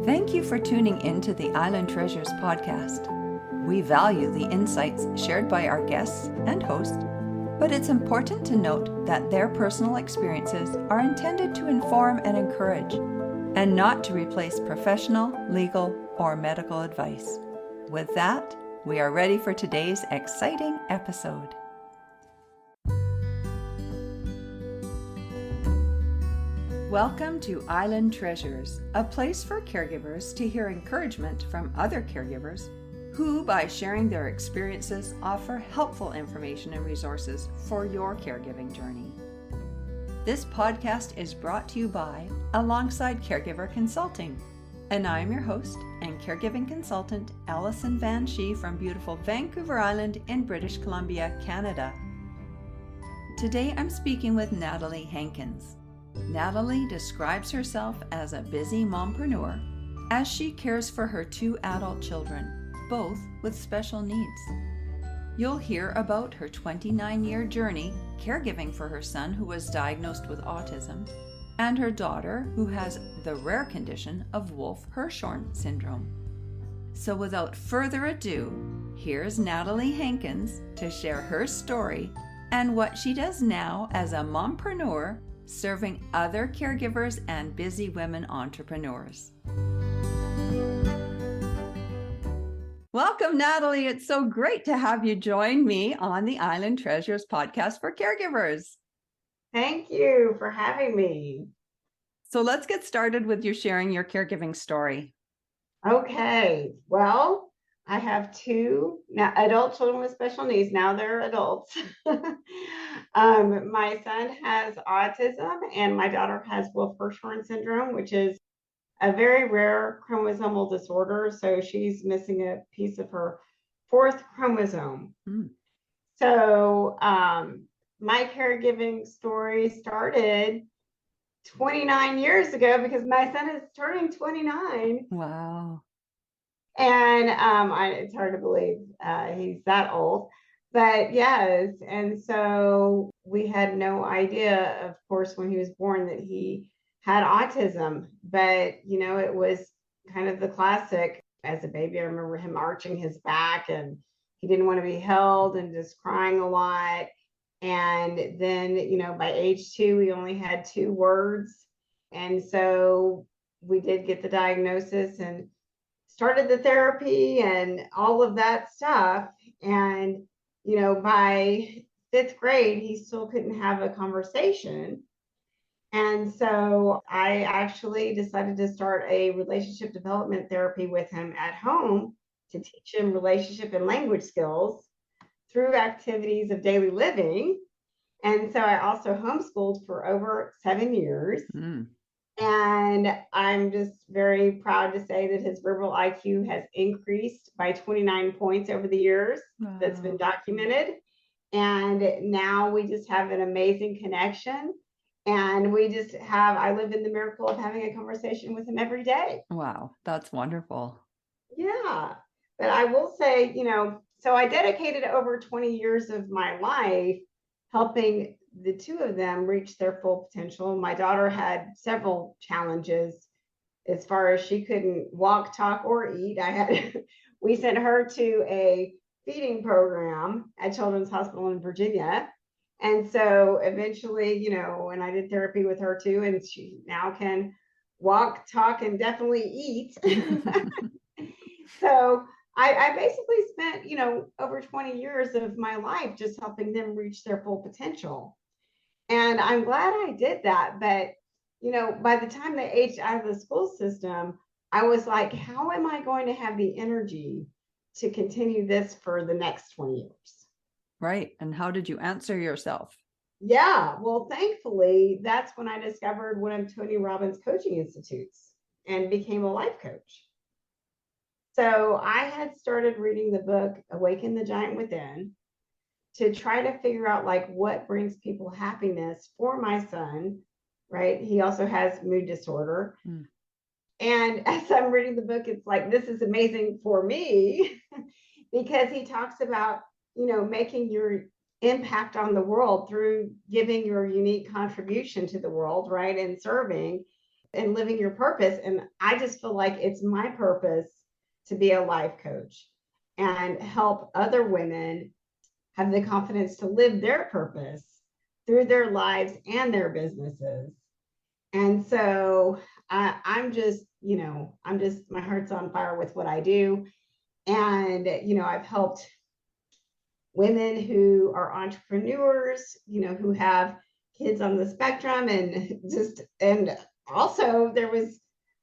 Thank you for tuning in to the Island Treasures podcast. We value the insights shared by our guests and hosts, but it's important to note that their personal experiences are intended to inform and encourage, and not to replace professional, legal, or medical advice. With that, we are ready for today's exciting episode. Welcome to Island Treasures, a place for caregivers to hear encouragement from other caregivers who, by sharing their experiences, offer helpful information and resources for your caregiving journey. This podcast is brought to you by Alongside Caregiver Consulting, and I'm your host and caregiving consultant, Allison Van Schie from beautiful Vancouver Island in British Columbia, Canada. Today I'm speaking with Natalie Hankins. Natalie describes herself as a busy mompreneur as she cares for her 2 adult children, both with special needs. You'll hear about her 29-year journey caregiving for her son who was diagnosed with autism and her daughter who has the rare condition of Wolf-Hirschhorn Syndrome. So without further ado, here's Natalie Hankins to share her story and what she does now as a mompreneur serving other caregivers and busy women entrepreneurs. Welcome, Natalie. It's so great to have you join me on the Island Treasures podcast for caregivers. Thank you for having me. So let's get started with you sharing your caregiving story. Okay. Well, I have 2 now adult children with special needs. Now they're adults. My son has autism and my daughter has Wolf-Hirschhorn Syndrome, which is a very rare chromosomal disorder. So she's missing a piece of her 4th chromosome. So my caregiving story started 29 years ago because my son is turning 29. Wow. And it's hard to believe he's that old, but yes. And so we had no idea, of course, when he was born that he had autism, but it was kind of the classic. As a baby, I remember him arching his back and he didn't want to be held and just crying a lot. And then, by age 2, we only had 2 words. And so we did get the diagnosis and started the therapy and all of that stuff. And, by 5th grade, he still couldn't have a conversation. And so I actually decided to start a relationship development therapy with him at home to teach him relationship and language skills through activities of daily living. And so I also homeschooled for over 7 years. And I'm just very proud to say that his verbal IQ has increased by 29 points over the years. Wow. That's been documented. And now we just have an amazing connection. And I live in the miracle of having a conversation with him every day. Wow, that's wonderful. Yeah. But I will say, so I dedicated over 20 years of my life helping the 2 of them reach their full potential. My daughter had several challenges as far as she couldn't walk, talk, or eat. We sent her to a feeding program at Children's Hospital in Virginia. And so eventually, and I did therapy with her too, and she now can walk, talk, and definitely eat. So I basically spent, over 20 years of my life just helping them reach their full potential. And I'm glad I did that. But, by the time they aged out of the school system, I was like, how am I going to have the energy to continue this for the next 20 years? Right. And how did you answer yourself? Yeah. Well, thankfully, that's when I discovered one of Tony Robbins' coaching institutes and became a life coach. So I had started reading the book, Awaken the Giant Within, to try to figure out what brings people happiness for my son, right? He also has mood disorder. And as I'm reading the book, it's like, this is amazing for me because he talks about, making your impact on the world through giving your unique contribution to the world, right? And serving. and living your purpose. And I just feel like it's my purpose to be a life coach and help other women have the confidence to live their purpose through their lives and their businesses. And so I'm just, my heart's on fire with what I do. And, I've helped women who are entrepreneurs, who have kids on the spectrum, and also there was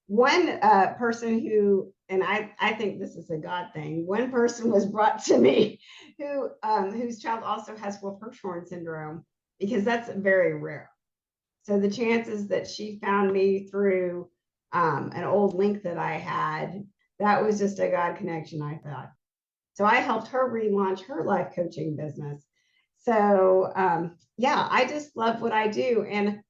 one person who, and I think this is a God thing. One person was brought to me whose child also has Wolf-Hirschhorn Syndrome, because that's very rare. So the chances that she found me through an old link that I had, that was just a God connection, I thought. So I helped her relaunch her life coaching business. So I just love what I do. And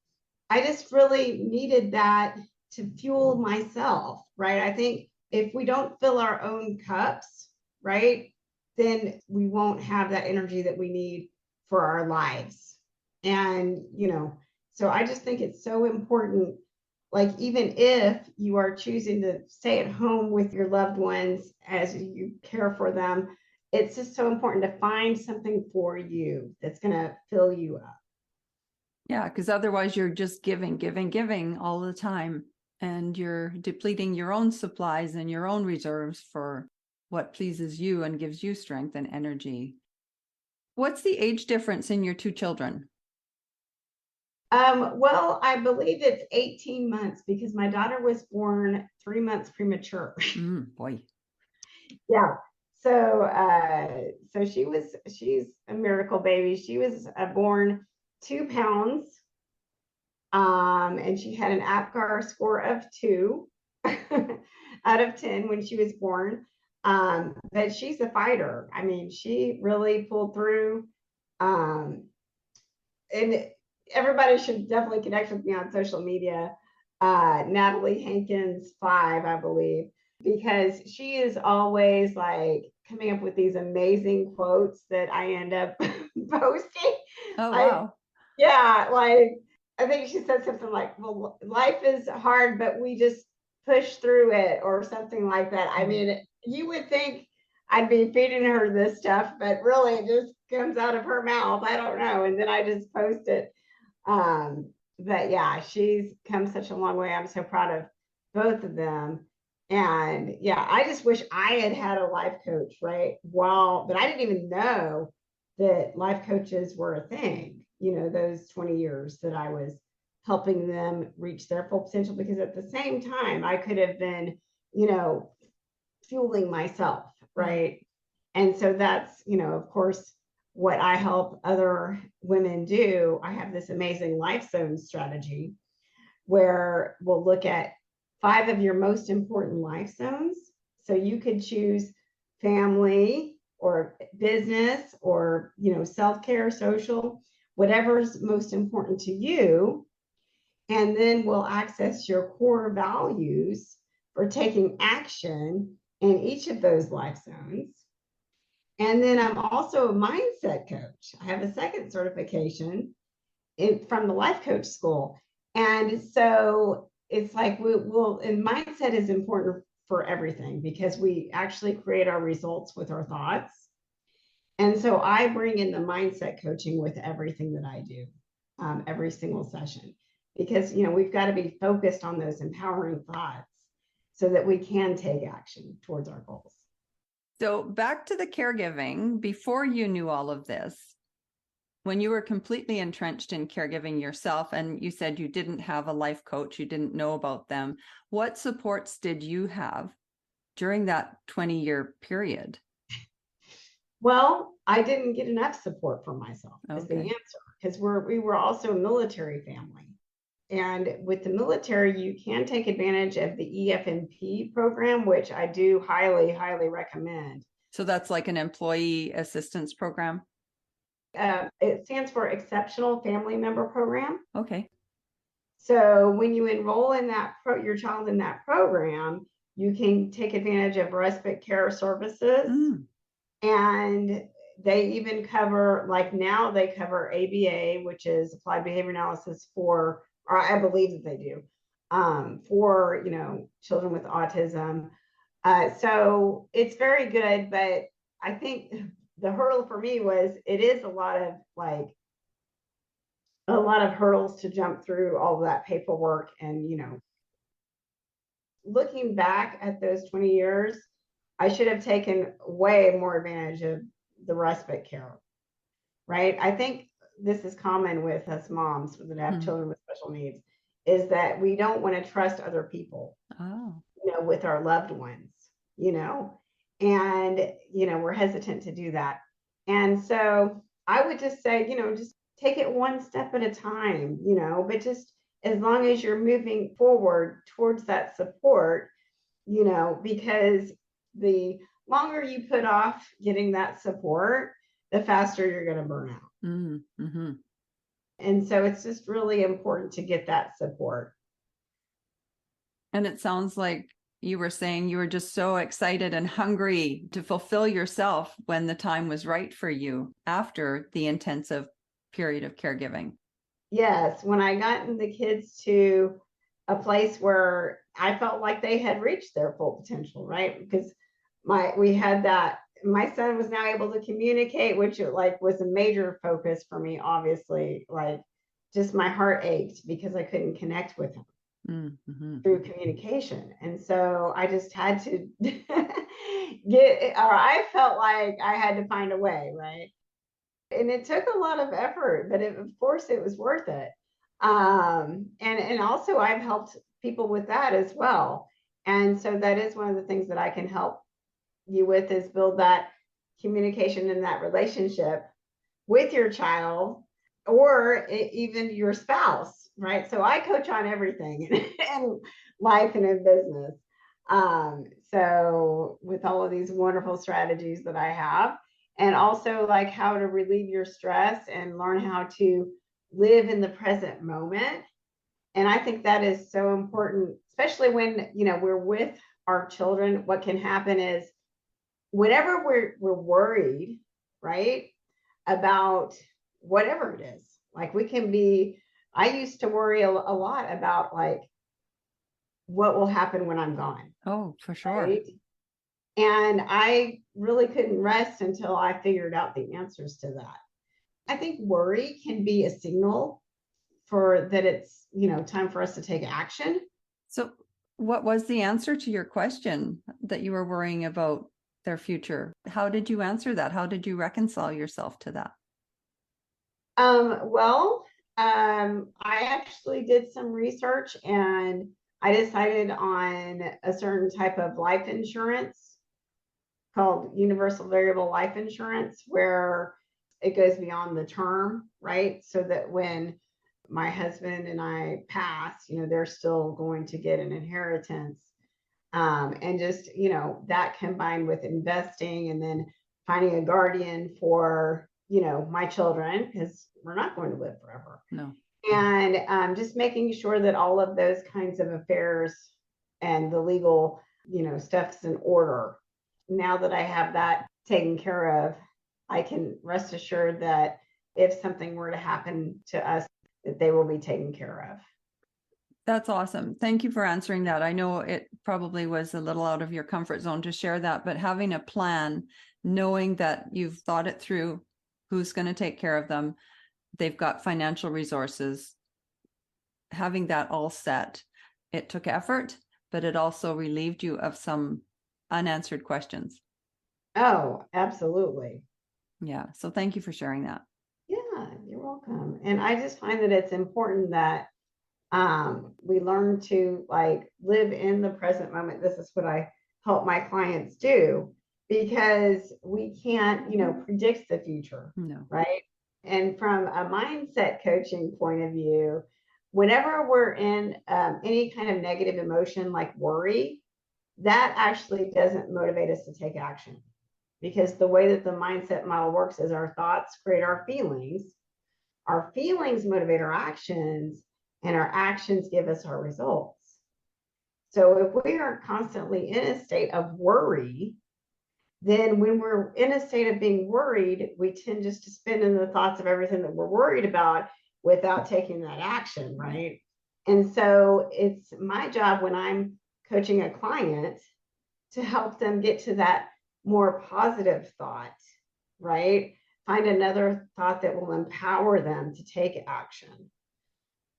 I just really needed that to fuel myself, right? I think if we don't fill our own cups, right, then we won't have that energy that we need for our lives. And, so I just think it's so important. Like, even if you are choosing to stay at home with your loved ones as you care for them, it's just so important to find something for you that's going to fill you up. Yeah, because otherwise you're just giving all the time, and you're depleting your own supplies and your own reserves for what pleases you and gives you strength and energy. What's the age difference in your two children? Well, I believe it's 18 months, because my daughter was born 3 months premature. Boy. Yeah. So she's a miracle baby. She was born 2 pounds. And she had an APGAR score of 2 out of 10 when she was born. But she's a fighter. I mean, she really pulled through. And everybody should definitely connect with me on social media. Natalie Hankins 5, I believe, because she is always like coming up with these amazing quotes that I end up posting. Oh, wow. I think she said something like, well, life is hard, but we just push through it, or something like that. I mean, you would think I'd be feeding her this stuff, but really it just comes out of her mouth. I don't know. And then I just post it. But yeah, she's come such a long way. I'm so proud of both of them. And yeah, I just wish I had a life coach, right? But I didn't even know that life coaches were a thing, those 20 years that I was helping them reach their full potential, because at the same time, I could have been, fueling myself, right? And so that's, of course, what I help other women do. I have this amazing life zone strategy where we'll look at 5 of your most important life zones. So you could choose family or business or, self-care, social, whatever's most important to you. And then we'll access your core values for taking action in each of those life zones. And then I'm also a mindset coach. I have a second certification from the life coach school. And so it's like and mindset is important for everything, because we actually create our results with our thoughts. And so I bring in the mindset coaching with everything that I do, every single session, because, we've got to be focused on those empowering thoughts so that we can take action towards our goals. So back to the caregiving, before you knew all of this, when you were completely entrenched in caregiving yourself, and you said you didn't have a life coach, you didn't know about them, what supports did you have during that 20-year period? Well, I didn't get enough support for myself is the answer, because we were also a military family. And with the military, you can take advantage of the EFNP program, which I do highly, highly recommend. So that's like an employee assistance program? It stands for Exceptional Family Member Program. Okay. So when you enroll in your child in that program, you can take advantage of respite care services. And they even cover, like now they cover ABA, which is applied behavior analysis or I believe that they do, for, children with autism. So it's very good, but I think the hurdle for me was it is a lot of hurdles to jump through all of that paperwork. And, looking back at those 20 years, I should have taken way more advantage of the respite care, right? I think this is common with us moms that have children with special needs, is that we don't want to trust other people, with our loved ones, and, we're hesitant to do that. And so I would just say, just take it one step at a time, but just as long as you're moving forward towards that support, because the longer you put off getting that support, the faster you're going to burn out. Mm-hmm. And so it's just really important to get that support. And it sounds like you were saying you were just so excited and hungry to fulfill yourself when the time was right for you after the intensive period of caregiving. Yes, when I gotten the kids to a place where I felt like they had reached their full potential, right? Because my son was now able to communicate, which was a major focus for me, obviously. Just my heart ached because I couldn't connect with him through communication. And so I just had to I felt like I had to find a way, right? And it took a lot of effort, but of course it was worth it. And also I've helped people with that as well. And so that is one of the things that I can help you with, is build that communication and that relationship with your child, or even your spouse, right? So I coach on everything in life and in business. So with all of these wonderful strategies that I have, and also how to relieve your stress and learn how to live in the present moment. And I think that is so important, especially when, we're with our children. What can happen is whenever we're worried, right, about whatever it is, I used to worry a lot about what will happen when I'm gone. Oh, for sure. Right? And I really couldn't rest until I figured out the answers to that. I think worry can be a signal for that it's, time for us to take action. So what was the answer to your question that you were worrying about their future? How did you answer that? How did you reconcile yourself to that? I actually did some research, and I decided on a certain type of life insurance called universal variable life insurance, where it goes beyond the term, right? So that when my husband and I pass, they're still going to get an inheritance. And just, that combined with investing and then finding a guardian for, my children, because we're not going to live forever. No. And just making sure that all of those kinds of affairs and the legal, stuff's in order. Now that I have that taken care of, I can rest assured that if something were to happen to us, that they will be taken care of. That's awesome. Thank you for answering that. I know it probably was a little out of your comfort zone to share that, but having a plan, knowing that you've thought it through, who's going to take care of them, they've got financial resources, having that all set, it took effort, but it also relieved you of some unanswered questions. Oh, absolutely. Yeah. So thank you for sharing that. Yeah, you're welcome. And I just find that it's important that we learn to live in the present moment. This is what I help my clients do, because we can't, predict the future. No. Right. And from a mindset coaching point of view, whenever we're in any kind of negative emotion like worry, that actually doesn't motivate us to take action, because the way that the mindset model works is our thoughts create our feelings motivate our actions, and our actions give us our results. So if we are constantly in a state of worry, then when we're in a state of being worried, we tend just to spin in the thoughts of everything that we're worried about without taking that action, right? And so it's my job when I'm coaching a client to help them get to that more positive thought, right? Find another thought that will empower them to take action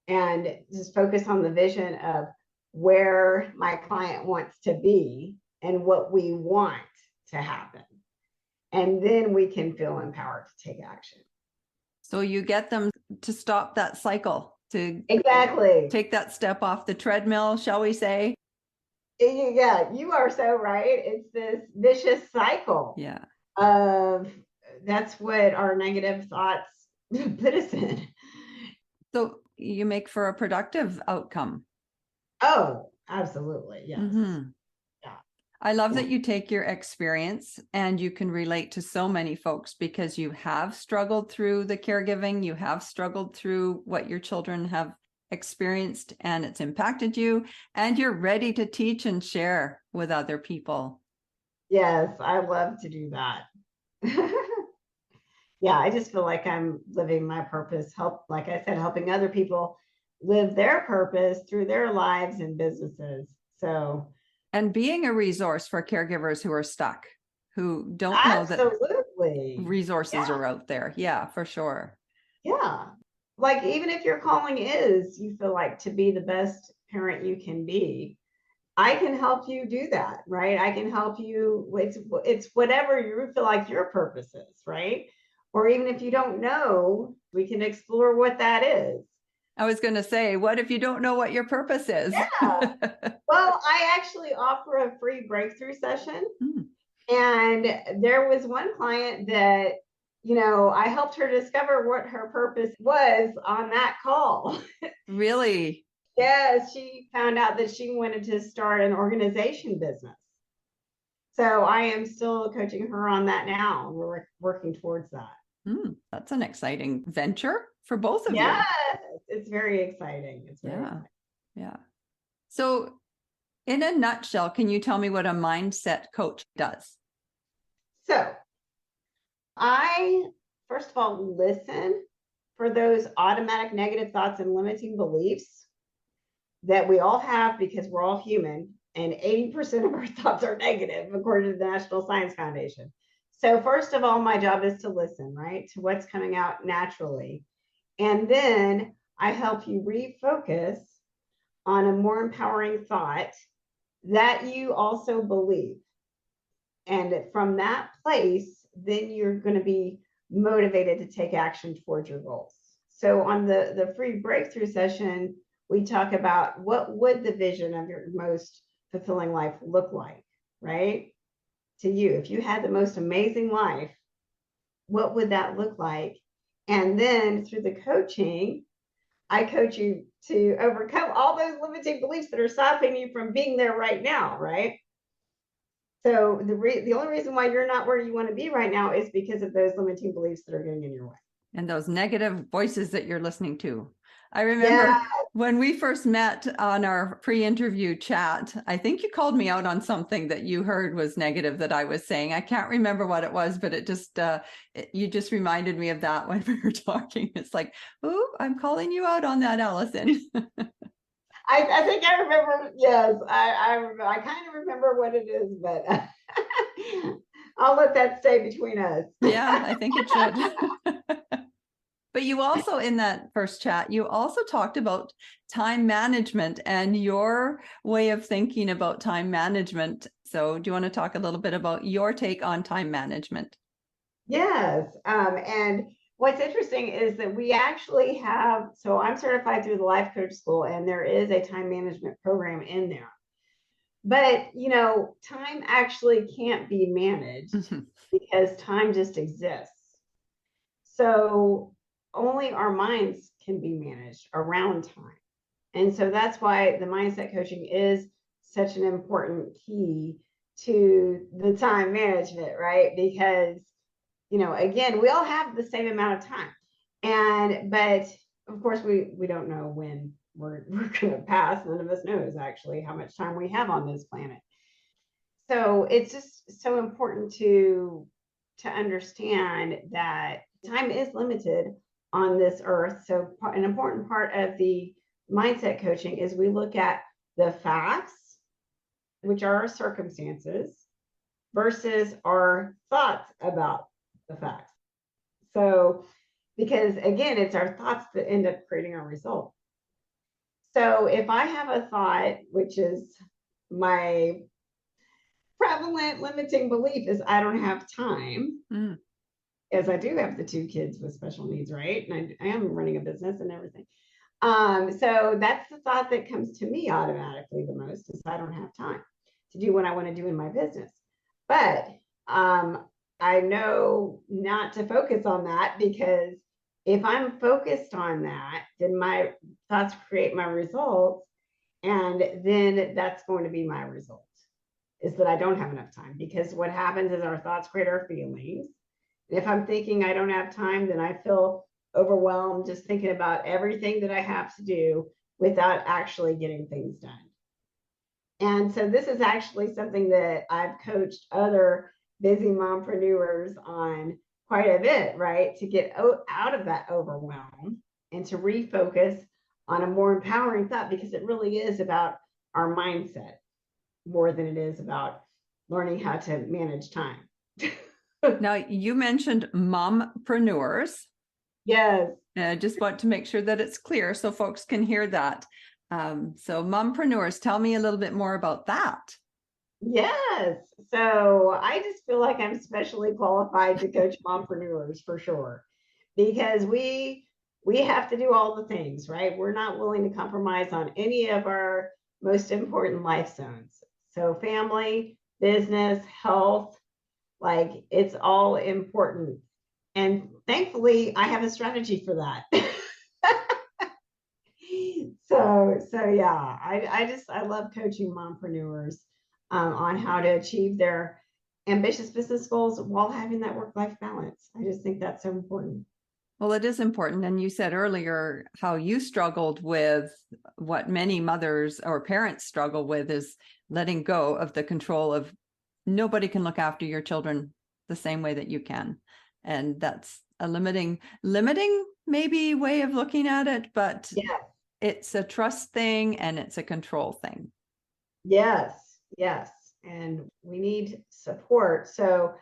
and just focus on the vision of where my client wants to be and what we want to happen. And then we can feel empowered to take action. So you get them to stop that cycle, to Exactly. take that step off the treadmill, shall we say? Yeah, you are so right. It's this vicious cycle. Yeah. Of that's what our negative thoughts put us in. So you make for a productive outcome. Oh, absolutely. Yes. Mm-hmm. Yeah. I love that you take your experience and you can relate to so many folks because you have struggled through the caregiving, you have struggled through what your children have experienced and it's impacted you, and you're ready to teach and share with other people. Yes, I love to do that. Yeah, I just feel like I'm living my purpose, like I said, helping other people live their purpose through their lives and businesses. So, and being a resource for caregivers who are stuck, who don't know that resources are out there. Yeah, for sure. Yeah. Like even if your calling is, you feel like to be the best parent you can be, I can help you do that, right? I can help you. It's whatever you feel like your purpose is, right? Or even if you don't know, we can explore what that is. I was going to say, what if you don't know what your purpose is? Yeah. Well, I actually offer a free breakthrough session. And there was one client that, I helped her discover what her purpose was on that call. Really? Yes, she found out that she wanted to start an organization business. So I am still coaching her on that now. We're working towards that. That's an exciting venture for both of you. Yes, it's very exciting. It's very exciting. Yeah. So in a nutshell, can you tell me what a mindset coach does? So I, first of all, listen for those automatic negative thoughts and limiting beliefs that we all have because we're all human, and 80% of our thoughts are negative, according to the National Science Foundation. So first of all, my job is to listen, right, to what's coming out naturally. And then I help you refocus on a more empowering thought that you also believe. And from that place, then you're going to be motivated to take action towards your goals. So on the free breakthrough session, we talk about what would the vision of your most fulfilling life look like, right? To you, if you had the most amazing life, what would that look like? And then through the coaching, I coach you to overcome all those limiting beliefs that are stopping you from being there right now, right? So the only reason why you're not where you want to be right now is because of those limiting beliefs that are getting in your way. And those negative voices that you're listening to. I remember when we first met on our pre-interview chat, I think you called me out on something that you heard was negative that I was saying. I can't remember what it was, but it just, you just reminded me of that when we were talking. It's like, oh, I'm calling you out on that, Allison. I think I remember. Yes, I kind of remember what it is, but I'll let that stay between us. Yeah, I think it should. But you also, in that first chat, you also talked about time management and your way of thinking about time management. So do you want to talk a little bit about your take on time management? Yes. And what's interesting is that we actually have, so I'm certified through the Life Coach School, and there is a time management program in there. But, time actually can't be managed because time just exists. So only our minds can be managed around time. And so that's why the mindset coaching is such an important key to the time management, right? Because, again, we all have the same amount of time. But of course, we don't know when we're going to pass. None of us knows actually how much time we have on this planet. So it's just so important to understand that time is limited on this earth. So an important part of the mindset coaching is we look at the facts, which are our circumstances, versus our thoughts about the facts. So, because again, it's our thoughts that end up creating our result. So if I have a thought, which is my prevalent limiting belief is I don't have time, as I do have the 2 kids with special needs, right? And I am running a business and everything. So that's the thought that comes to me automatically the most is I don't have time to do what I want to do in my business. But I know not to focus on that, because if I'm focused on that, then my thoughts create my results. And then that's going to be my result, is that I don't have enough time, because what happens is our thoughts create our feelings. If I'm thinking I don't have time, then I feel overwhelmed just thinking about everything that I have to do without actually getting things done. And so this is actually something that I've coached other busy mompreneurs on quite a bit, right? To get out of that overwhelm and to refocus on a more empowering thought, because it really is about our mindset more than it is about learning how to manage time. Now, you mentioned mompreneurs. Yes. And I just want to make sure that it's clear so folks can hear that. So mompreneurs, tell me a little bit more about that. Yes. So I just feel like I'm specially qualified to coach mompreneurs for sure, because we have to do all the things, right? We're not willing to compromise on any of our most important life zones. So family, business, health, like it's all important. And thankfully, I have a strategy for that. So yeah, I love coaching mompreneurs on how to achieve their ambitious business goals while having that work-life balance. I just think that's so important. Well, it is important. And you said earlier how you struggled with what many mothers or parents struggle with is letting go of the control of nobody can look after your children the same way that you can. And that's a limiting maybe way of looking at it, but yeah. It's a trust thing and it's a control thing. Yes. And we need support. So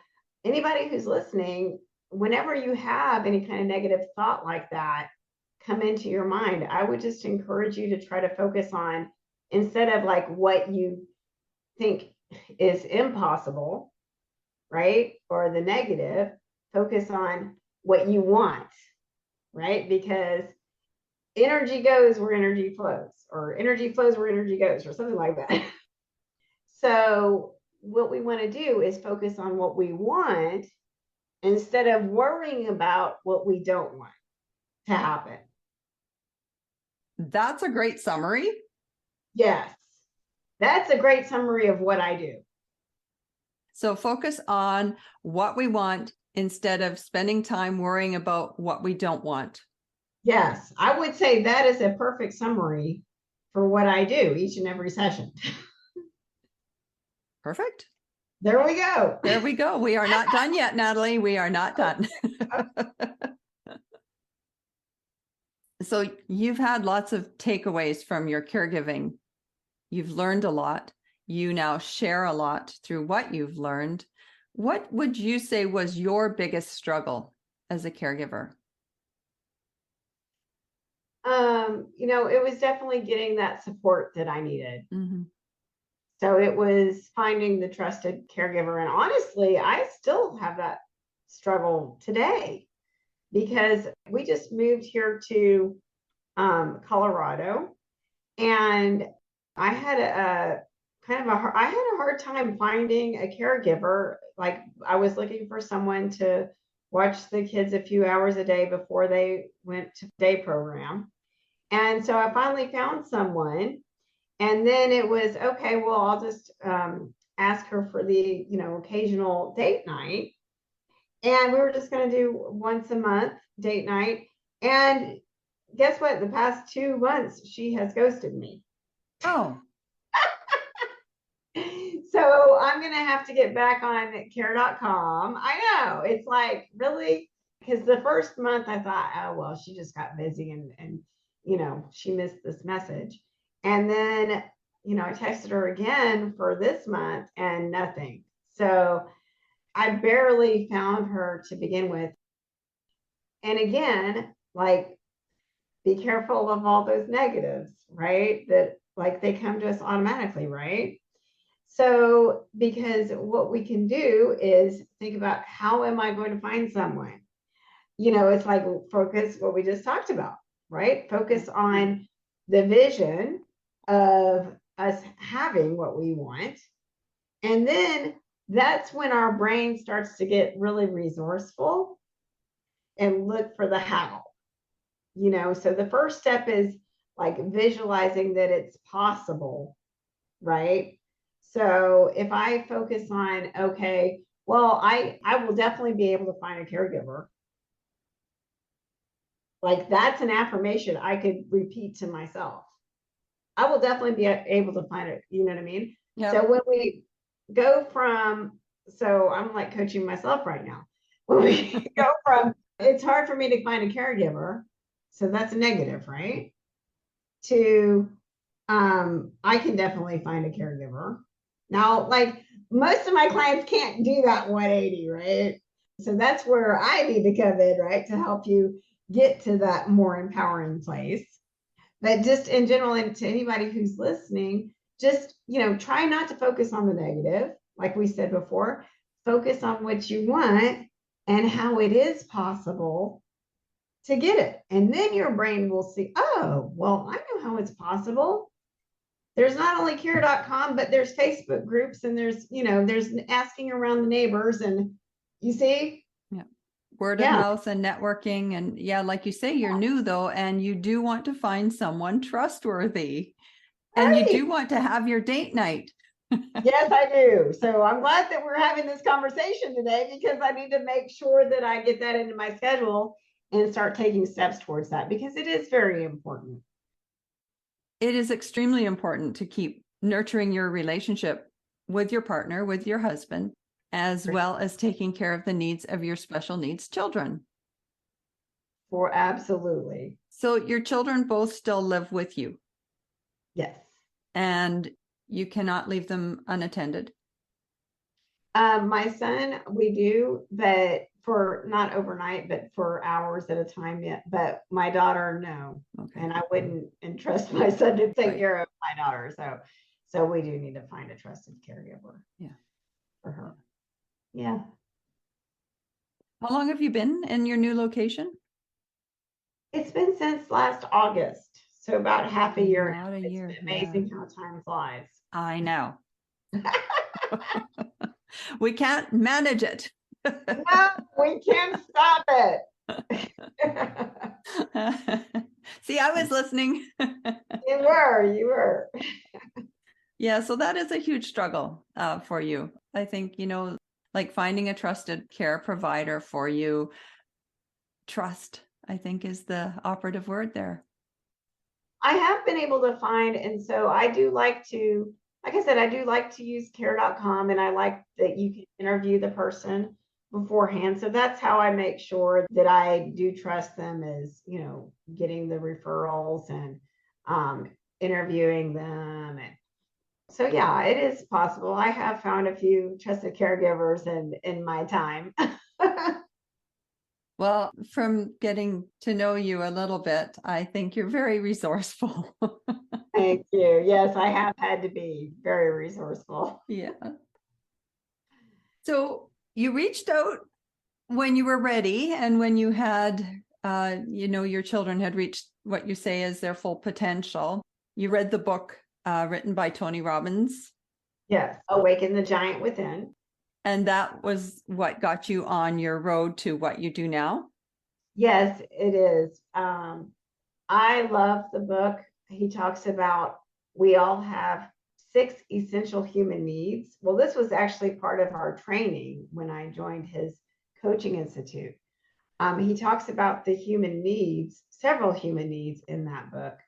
anybody who's listening, whenever you have any kind of negative thought like that come into your mind, I would just encourage you to try to focus on, instead of like what you think is impossible, right? Or the negative, focus on what you want, right? Because energy goes where energy flows, or energy flows where energy goes, or something like that. So what we want to do is focus on what we want instead of worrying about what we don't want to happen. That's a great summary. Yes, that's a great summary of what I do. So focus on what we want instead of spending time worrying about what we don't want. Yes, I would say that is a perfect summary for what I do each and every session. Perfect. There we go. There we go. We are not done yet, Natalie. We are not done. So you've had lots of takeaways from your caregiving. You've learned a lot. You now share a lot through what you've learned. What would you say was your biggest struggle as a caregiver? It was definitely getting that support that I needed. Mm-hmm. So it was finding the trusted caregiver. And honestly, I still have that struggle today, because we just moved here to Colorado, and I had a hard time finding a caregiver. Like, I was looking for someone to watch the kids a few hours a day before they went to day program. And so I finally found someone, and then it was, okay, well, I'll just ask her for the, occasional date night. And we were just going to do once a month date night. And guess what? The past 2 months, she has ghosted me. Oh. So I'm going to have to get back on care.com. I know. It's like, really? Because the first month I thought, oh, well, she just got busy and she missed this message. And then, I texted her again for this month and nothing. So I barely found her to begin with. And again, like, be careful of all those negatives, right? That like they come to us automatically, right? So, because what we can do is think about, how am I going to find someone? It's like focus what we just talked about, right? Focus on the vision of us having what we want. And then that's when our brain starts to get really resourceful and look for the how. So the first step is like visualizing that it's possible, right? So if I focus on, okay, well, I will definitely be able to find a caregiver. Like, that's an affirmation I could repeat to myself. I will definitely be able to find it. You know what I mean? Yep. So when we go from, so I'm like coaching myself right now. When we go from, it's hard for me to find a caregiver, so that's a negative, right? To, I can definitely find a caregiver. Now, like, most of my clients can't do that 180, right? So that's where I need to come in, right? To help you get to that more empowering place. But just in general, and to anybody who's listening, just, try not to focus on the negative. Like we said before, focus on what you want and how it is possible to get it. And then your brain will see, oh, well, I know how it's possible. There's not only care.com, but there's Facebook groups, and there's asking around the neighbors, and you see, word of mouth and networking. And like you say, you're new though, and you do want to find someone trustworthy, and you do want to have your date night. Yes, I do. So I'm glad that we're having this conversation today, because I need to make sure that I get that into my schedule and start taking steps towards that, because it is very important. It is extremely important to keep nurturing your relationship with your partner, with your husband, as well as taking care of the needs of your special needs children. Absolutely. So your children both still live with you? Yes. And you cannot leave them unattended? My son, we do, but for not overnight, but for hours at a time yet. But my daughter, no. Okay. And I wouldn't entrust my son to take care of my daughter. So we do need to find a trusted caregiver. Yeah. For her. Yeah. How long have you been in your new location? It's been since last August. So about half a year. About a year. It's amazing how time flies. I know. We can't manage it. No, we can't stop it. See, I was listening. You were. Yeah, so that is a huge struggle for you. I think, like finding a trusted care provider for you. Trust, I think, is the operative word there. I have been able to find, and so I do like to, like I said, I do like to use care.com, and I like that you can interview the person beforehand. So that's how I make sure that I do trust them, is, getting the referrals and interviewing them. And so, yeah, it is possible. I have found a few trusted caregivers in my time. Well, from getting to know you a little bit, I think you're very resourceful. Thank you. Yes, I have had to be very resourceful. Yeah. So you reached out when you were ready, and when you had, your children had reached what you say is their full potential. You read the book written by Tony Robbins. Yes, Awaken the Giant Within. And that was what got you on your road to what you do now? Yes, it is. I love the book. He talks about, we all have 6 essential human needs. Well, this was actually part of our training when I joined his coaching institute. He talks about the human needs, several human needs in that book.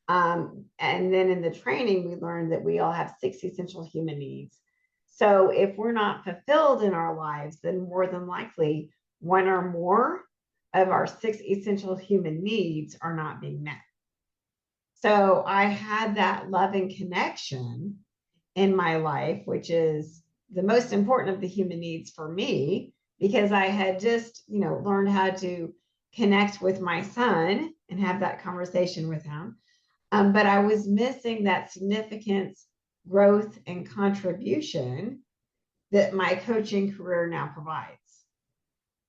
And then in the training, we learned that we all have 6 essential human needs. So if we're not fulfilled in our lives, then more than likely 1 or more of our 6 essential human needs are not being met. So I had that love and connection in my life, which is the most important of the human needs for me, because I had just, learned how to connect with my son and have that conversation with him. But I was missing that significance, growth, and contribution that my coaching career now provides.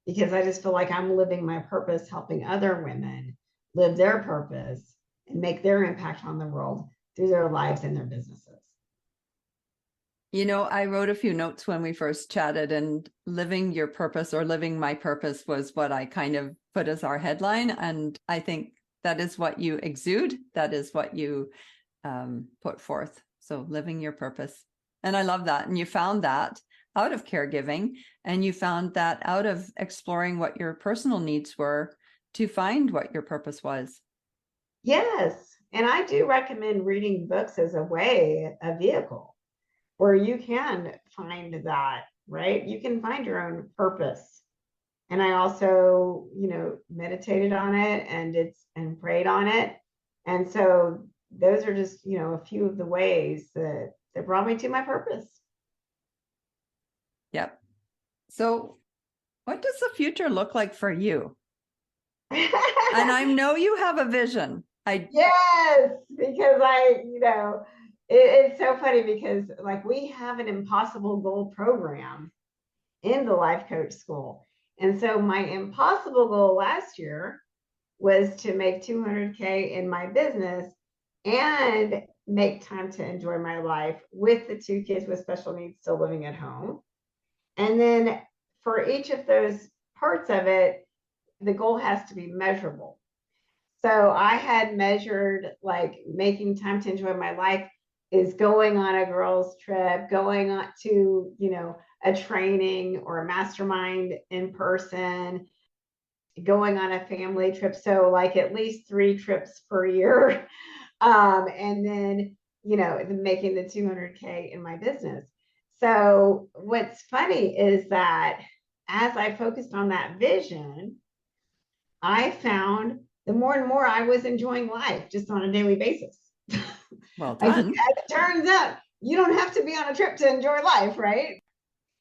Because I just feel like I'm living my purpose, helping other women live their purpose and make their impact on the world through their lives and their businesses. I wrote a few notes when we first chatted, and living your purpose or living my purpose was what I kind of put as our headline. And I think that is what you exude. That is what you put forth. So living your purpose. And I love that. And you found that out of caregiving, and you found that out of exploring what your personal needs were to find what your purpose was. Yes. And I do recommend reading books as a vehicle where you can find that, right? You can find your own purpose. And I also, meditated on it and prayed on it. And so those are just, a few of the ways that brought me to my purpose. Yep. So what does the future look like for you? And I know you have a vision. Yes, because it's so funny because we have an impossible goal program in the life coach school. And so my impossible goal last year was to make 200K in my business and make time to enjoy my life with the 2 kids with special needs still living at home. And then for each of those parts of it, the goal has to be measurable. So I had measured making time to enjoy my life is going on a girls' trip, going on to, a training or a mastermind in person, going on a family trip. So at least 3 trips per year. And then, making the 200K in my business. So what's funny is that as I focused on that vision, I found the more and more I was enjoying life just on a daily basis. Well done. As it turns out, you don't have to be on a trip to enjoy life, right?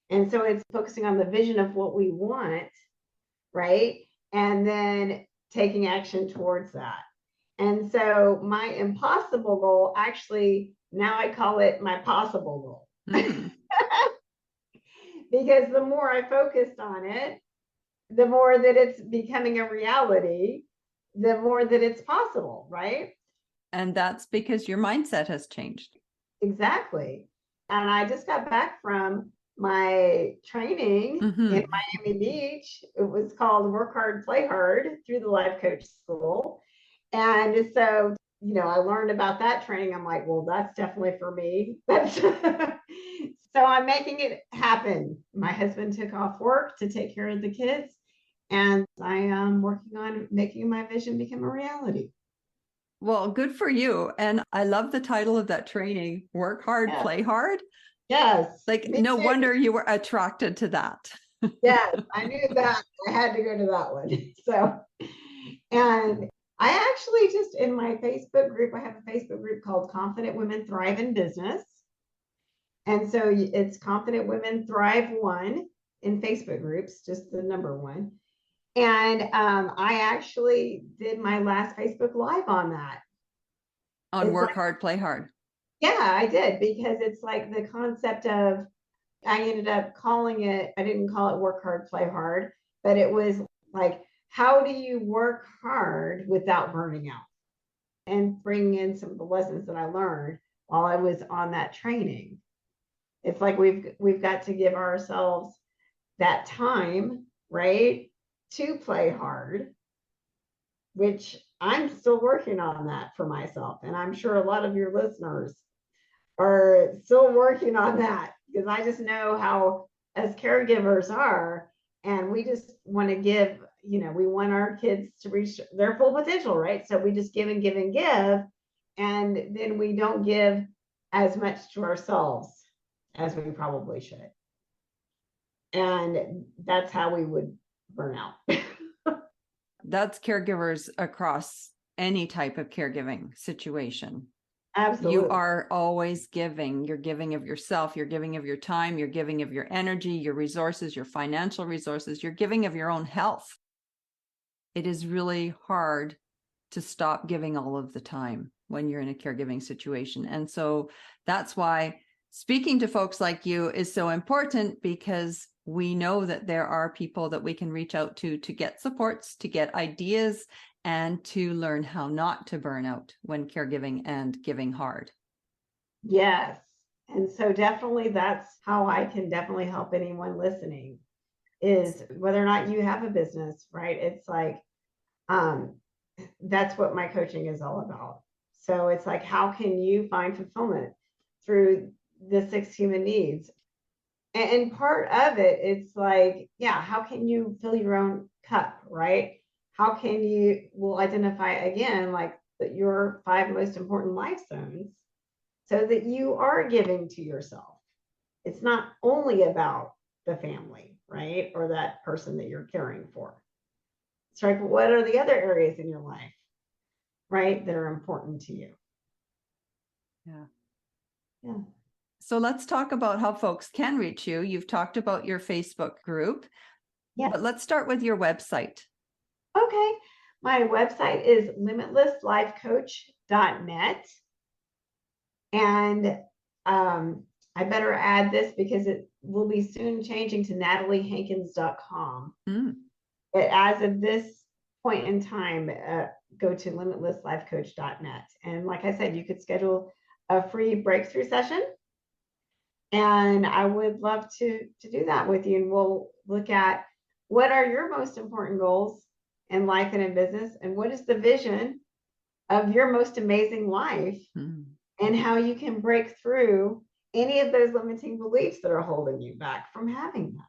And so it's focusing on the vision of what we want, right? And then taking action towards that. And so my impossible goal, actually, now I call it my possible goal. Because the more I focused on it, the more that it's becoming a reality, the more that it's possible, right? And that's because your mindset has changed. Exactly. And I just got back from my training in Miami Beach. It was called Work Hard, Play Hard through the Life Coach School. And so, I learned about that training. I'm like, well, that's definitely for me. So I'm making it happen. My husband took off work to take care of the kids, and I am working on making my vision become a reality. Well, good for you. And I love the title of that training, Work Hard, Play Hard. Yes. No wonder you were attracted to that. Yes, I knew that. I had to go to that one. So, and I actually just in my Facebook group, I have a Facebook group called Confident Women Thrive in Business. And so it's Confident Women Thrive 1 in Facebook groups, just the number 1. And I actually did my last Facebook Live on that. On Work Hard, Play Hard. Yeah, I did, because it's the concept of, I ended up calling it, I didn't call it Work Hard, Play Hard, but it was how do you work hard without burning out? And bring in some of the lessons that I learned while I was on that training. It's we've got to give ourselves that time, right, to play hard, which I'm still working on that for myself. And I'm sure a lot of your listeners are still working on that, because I just know how as caregivers are, and we just want to give, we want our kids to reach their full potential, right? So we just give and give and give, and then we don't give as much to ourselves as we probably should. And that's how we would burn out. That's caregivers across any type of caregiving situation. Absolutely. You are always giving. You're giving of yourself, you're giving of your time, you're giving of your energy, your resources, your financial resources, you're giving of your own health. It is really hard to stop giving all of the time when you're in a caregiving situation. And so that's why speaking to folks like you is so important, because we know that there are people that we can reach out to get supports, to get ideas, and to learn how not to burn out when caregiving and giving hard. Yes. And so definitely that's how I can definitely help anyone listening, is whether or not you have a business, right? It's like, that's what my coaching is all about. So it's like, how can you find fulfillment through the 6 human needs? And part of it, it's like, yeah, how can you fill your own cup, right? How can we'll identify again, like your 5 most important life zones, so that you are giving to yourself. It's not only about the family, right? Or that person that you're caring for. It's like, what are the other areas in your life, right, that are important to you? Yeah. Yeah. So let's talk about how folks can reach you. You've talked about your Facebook group, but let's start with your website. Okay. My website is limitlesslifecoach.net. And I better add this because it will be soon changing to nataliehankins.com. But as of this point in time, go to limitlesslifecoach.net. And like I said, you could schedule a free breakthrough session. And I would love to do that with you. And we'll look at what are your most important goals in life and in business, and what is the vision of your most amazing life, and how you can break through any of those limiting beliefs that are holding you back from having that.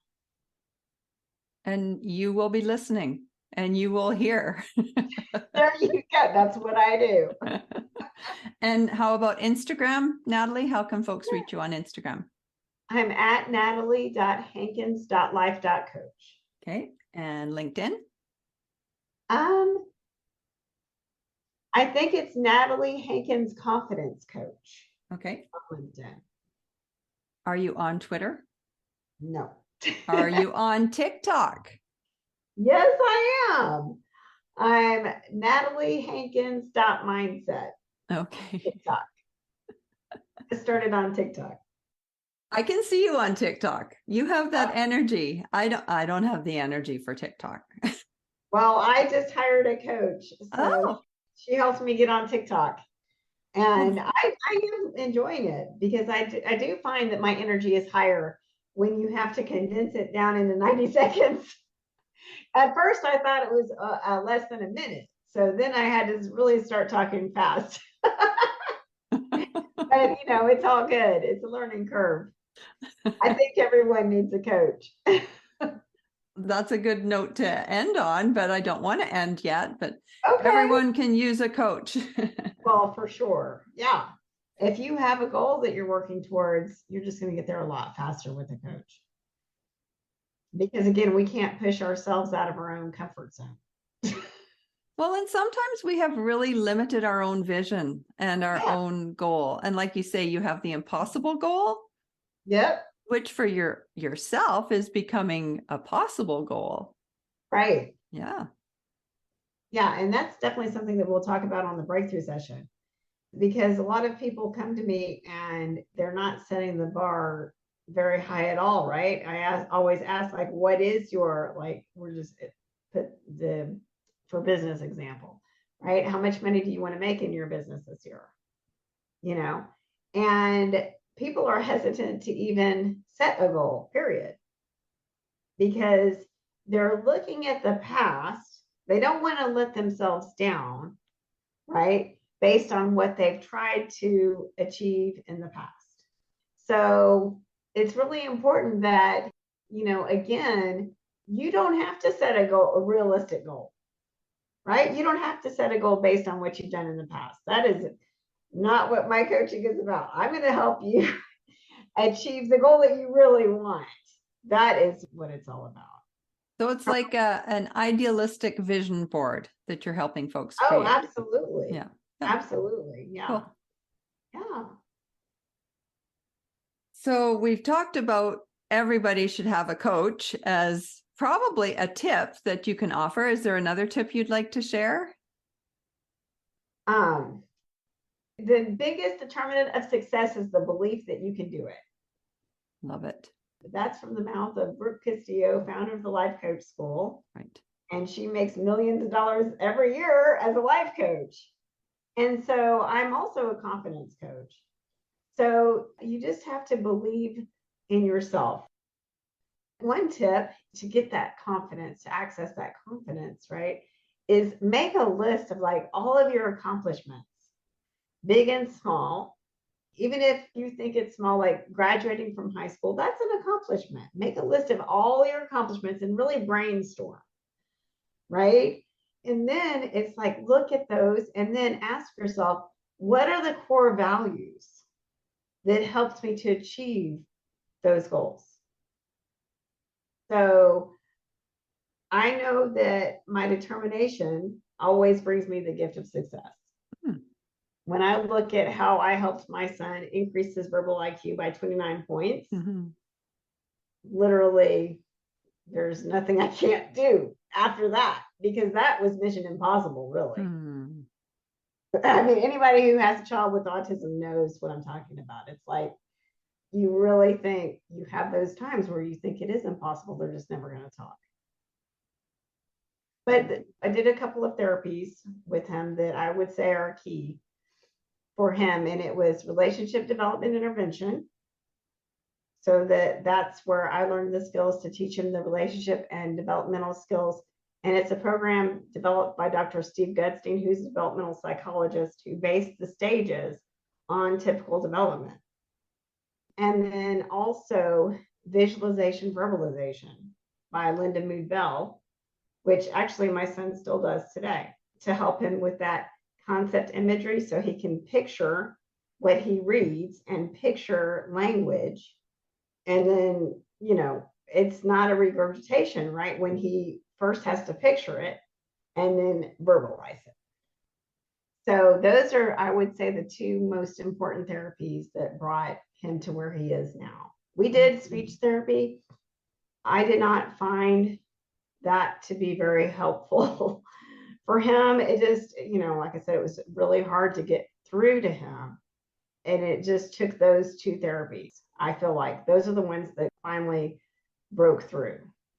And you will be listening and you will hear. There you go. That's what I do. And how about Instagram, Natalie? How can folks reach you on Instagram? I'm at natalie.hankins.life.coach. Okay. And LinkedIn? I think it's Natalie Hankins Confidence Coach. Okay. On LinkedIn. Are you on Twitter? No. Are you on TikTok? Yes, I am. I'm nataliehankins.mindset. Okay. TikTok. I started on TikTok. I can see you on TikTok. You have that energy. I don't have the energy for TikTok. Well, I just hired a coach, so she helps me get on TikTok. And I am enjoying it, because I do find that my energy is higher when you have to condense it down into 90 seconds. At first, I thought it was less than a minute. So then I had to really start talking fast. But, it's all good. It's a learning curve. I think everyone needs a coach. That's a good note to end on, but I don't want to end yet. But okay. Everyone can use a coach. Well, for sure. Yeah. If you have a goal that you're working towards, you're just going to get there a lot faster with a coach. Because again, we can't push ourselves out of our own comfort zone. Well, and sometimes we have really limited our own vision and our own goal. And like you say, you have the impossible goal. Yep. Which for yourself is becoming a possible goal. Right. Yeah. Yeah. And that's definitely something that we'll talk about on the breakthrough session, because a lot of people come to me and they're not setting the bar very high at all. Right. I always ask, like, what is your, like, we're just put the, for business example, right? How much money do you want to make in your business this year? And people are hesitant to even set a goal, period, because they're looking at the past. They don't want to let themselves down, right? Based on what they've tried to achieve in the past. So it's really important that, again, you don't have to set a goal, a realistic goal, right? You don't have to set a goal based on what you've done in the past. That is not what my coaching is about. I'm going to help you achieve the goal that you really want. That is what it's all about. So it's like an idealistic vision board that you're helping folks Oh, create. absolutely. Yeah. Absolutely. Yeah. Cool. Yeah. So we've talked about everybody should have a coach as probably a tip that you can offer. Is there another tip you'd like to share? The biggest determinant of success is the belief that you can do it. Love it. That's from the mouth of Brooke Castillo, founder of the Life Coach School. Right. And she makes millions of dollars every year as a life coach. And so I'm also a confidence coach. So you just have to believe in yourself. One tip to get that confidence, to access that confidence, right, is make a list of like all of your accomplishments, big and small. Even if you think it's small, like graduating from high school, that's an accomplishment. Make a list of all your accomplishments and really brainstorm, right? And then it's like, look at those and then ask yourself, what are the core values that helped me to achieve those goals? So I know that my determination always brings me the gift of success. When I look at how I helped my son increase his verbal IQ by 29 points, literally, there's nothing I can't do after that, because that was mission impossible, really. I mean, anybody who has a child with autism knows what I'm talking about. It's like, you really think you have those times where you think it is impossible. They're just never going to talk. But I did a couple of therapies with him that I would say are key for him, and it was relationship development intervention. So that's where I learned the skills to teach him the relationship and developmental skills. And it's a program developed by Dr. Steve Gutstein, who's a developmental psychologist, who based the stages on typical development. And then also visualization, verbalization by Lindamood-Bell, which actually my son still does today, to help him with that concept imagery so he can picture what he reads and picture language. And then, it's not a regurgitation, right? When he first has to picture it and then verbalize it. So those are, I would say, the two most important therapies that brought him to where he is now. We did speech therapy. I did not find that to be very helpful for him. It just, like I said, it was really hard to get through to him. And it just took those two therapies. I feel like those are the ones that finally broke through.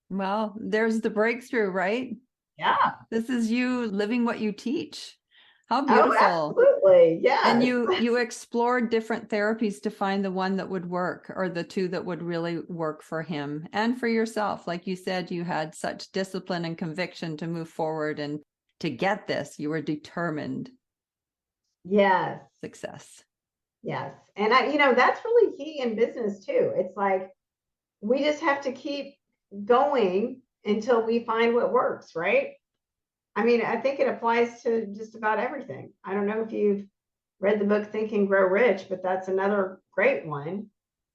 Well, there's the breakthrough, right? Yeah. This is you living what you teach. How Oh, beautiful. absolutely. Yeah. And you explored different therapies to find the one that would work, or the two that would really work for him and for yourself. Like you said, you had such discipline and conviction to move forward and to get this. You were determined. Yes. Success. Yes. And that's really key in business too. It's like, we just have to keep going until we find what works, right? I mean, I think it applies to just about everything. I don't know if you've read the book Think and Grow Rich, but that's another great one.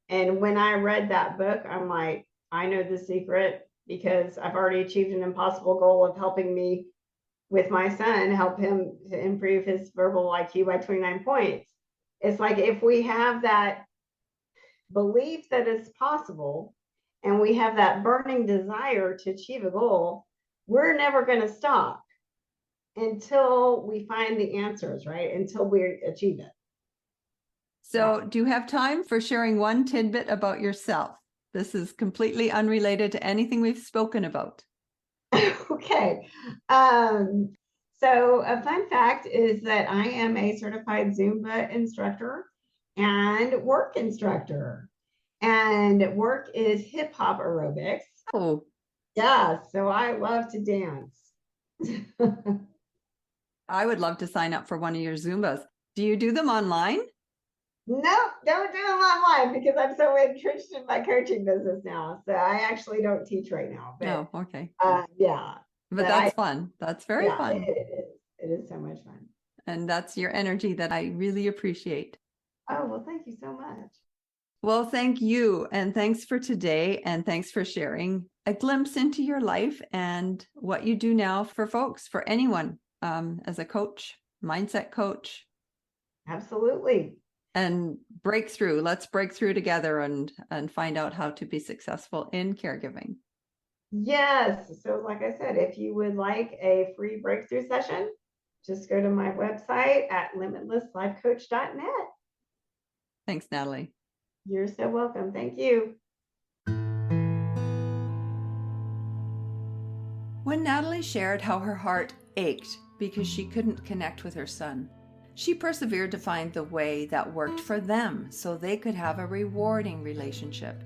And when I read that book, I'm like, I know the secret, because I've already achieved an impossible goal of helping me with my son, help him to improve his verbal IQ by 29 points. It's like, if we have that belief that it's possible and we have that burning desire to achieve a goal, we're never going to stop until we find the answers, right? Until we achieve it. So do you have time for sharing one tidbit about yourself? This is completely unrelated to anything we've spoken about. Okay. So a fun fact is that I am a certified Zumba instructor and work instructor. And work is hip hop aerobics. Oh. Yeah, so I love to dance. I would love to sign up for one of your Zumbas. Do you do them online? No, don't do them online, because I'm so entrenched in my coaching business now. So I actually don't teach right now. But, oh, okay. Yeah. But that's fun. That's very fun. It is so much fun. And that's your energy that I really appreciate. Oh, well, thank you so much. Well, thank you. And thanks for today. And thanks for sharing a glimpse into your life and what you do now for folks, for anyone, as a coach, mindset coach. Absolutely. And breakthrough. Let's break through together and find out how to be successful in caregiving. Yes. So like I said, if you would like a free breakthrough session, just go to my website at limitlesslifecoach.net. Thanks, Natalie. You're so welcome. Thank you. When Natalie shared how her heart ached because she couldn't connect with her son, she persevered to find the way that worked for them so they could have a rewarding relationship.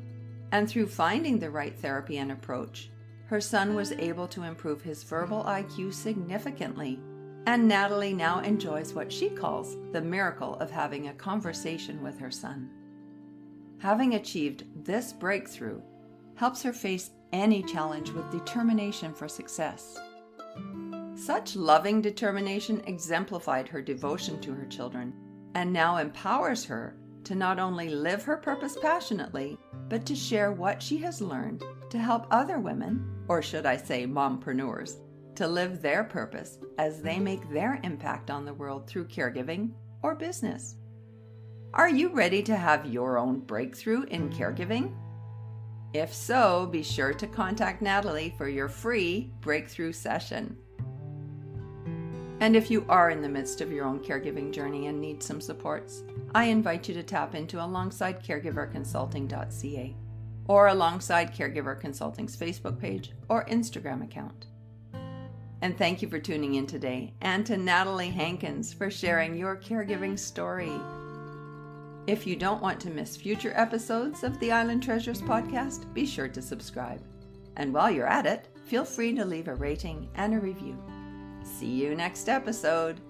And through finding the right therapy and approach, her son was able to improve his verbal IQ significantly. And Natalie now enjoys what she calls the miracle of having a conversation with her son. Having achieved this breakthrough helps her face any challenge with determination for success. Such loving determination exemplified her devotion to her children and now empowers her to not only live her purpose passionately, but to share what she has learned to help other women, or should I say mompreneurs, to live their purpose as they make their impact on the world through caregiving or business. Are you ready to have your own breakthrough in caregiving? If so, be sure to contact Natalie for your free breakthrough session. And if you are in the midst of your own caregiving journey and need some supports, I invite you to tap into AlongsideCaregiverConsulting.ca or Alongside Caregiver Consulting's Facebook page or Instagram account. And thank you for tuning in today, and to Natalie Hankins for sharing your caregiving story. If you don't want to miss future episodes of the Island Treasures podcast, be sure to subscribe. And while you're at it, feel free to leave a rating and a review. See you next episode.